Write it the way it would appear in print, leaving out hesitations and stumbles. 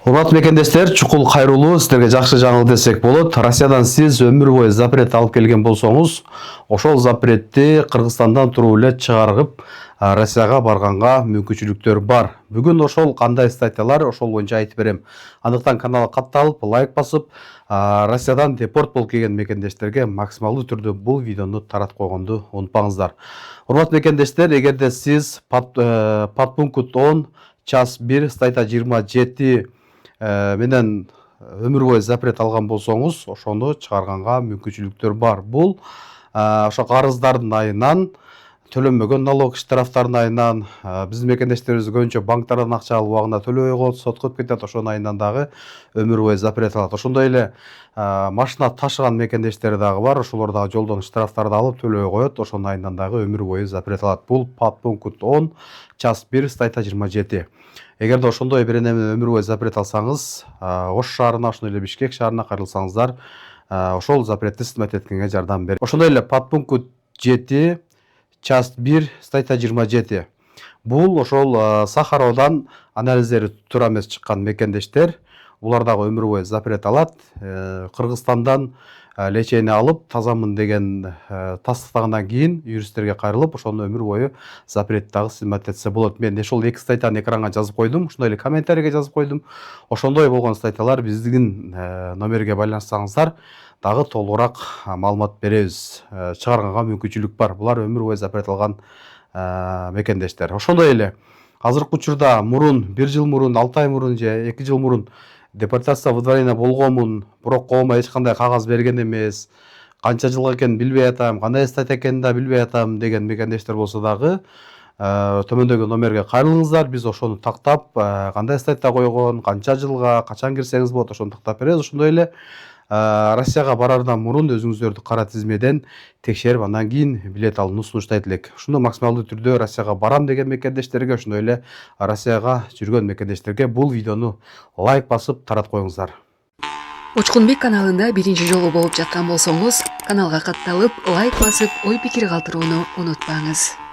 Урматтуу мекендештер, чукул кайрылуу сиздерге жакшы жаңылык десек болот. Россиядан сиз өмүр бою запрет алып келген болсоңуз, ошол запретти Кыргызстандан туруп эле чыгарып, Россияга барганга мүмкүнчүлүктөр бар. Бүгүн ошол кандай статьялар, ошол боюнча айтып берем. Андыктан каналга катталып, лайк басып, Россиядан депорт болуп келген мекендештерге максималдуу түрдө бул видеону таратып койгонду унутпаңыздар. Урматтуу мекендештер, эгерде сиз подпункт 10 час 1 статья 27 менен өмүр бою запрет алган болсоңуз, ошону чыгарганга мүмкүнчүлүктөр бар. Бул ошо карыздардын айынан, төлөнбөгөн налог штрафтардын айынан, биздин мекендештерибиз көбүнчө банктардан акча алып убагында төлөбөй коет, сотко өтүп кетет, ошонун айынан дагы өмүр бою запрет алат. Ошондой эле машина ташыган мекендештер дагы бар, ошолор дагы жолдон штрафтарды алып төлөбөй коет, ошонун айынан дагы өмүр бою запрет алат. Бул подпункт 10 час 1 статья 27. Эгерде ошондой бир эмне өмүр бою запрет алсаңыз, Ош шаарына, ошондой эле Бишкек шаарына кайрылсаңыздар, ошол запретти сызмат эткенге жардам берет. Ошондой эле подпункт 7 час 1 статья 27. Бул ошол Сахароодан анализдери туура эмес чыккан мекендештер, булар дагы өмүр бою запрет алат. Кыргызстандан лечение алып, тазамын деген тастыктагандан кийин юристтерге кайрылып, ошону өмүр бою запрет дагы сызмат этсе болот. Мен ошол эки статьяны экранга жазып койдум, ошондой эле комментарийге жазып койдум. Ошондой болгон статьялар биздин номерге байланышсаңыздар, дагы толугураак маалымат беребиз. Чыгарганга мүмкүнчүлүк бар. Булар өмүр бою запрет алган мекендештер. Ошондой эле азыркы учурда мурун 1 жыл мурун, 6 ай мурун же 2 жыл мурун депортация выдворение болгонмун, бирок колума эч кандай кагаз берген эмес, канча жылга экенин билбей атам, кандай статья экенин да билбей атам деген мекендештер болсо дагы төмөндөгү номерге кайрылыңыздар. Биз ошону тактап, кандай статья койгон, канча жылга, качан кирсеңиз болот, ошону тактап беребиз. Ошондой эле Россияга барардан мурун өзүңүздөрдү кара тизмеден текшерип, андан кийин билет алууну сунуштайт элек. Ушуну максималдуу түрдө Россияга барам деген мекендештерге, ошондой эле Россияга жүргөн мекендештерге бул видеону лайк басып таратып коюңуздар. Учкунбек каналында биринчи жолу болуп жаткан болсоңуз, каналга катталып, лайк басып, ой пикир калтырууну унутпаңыз.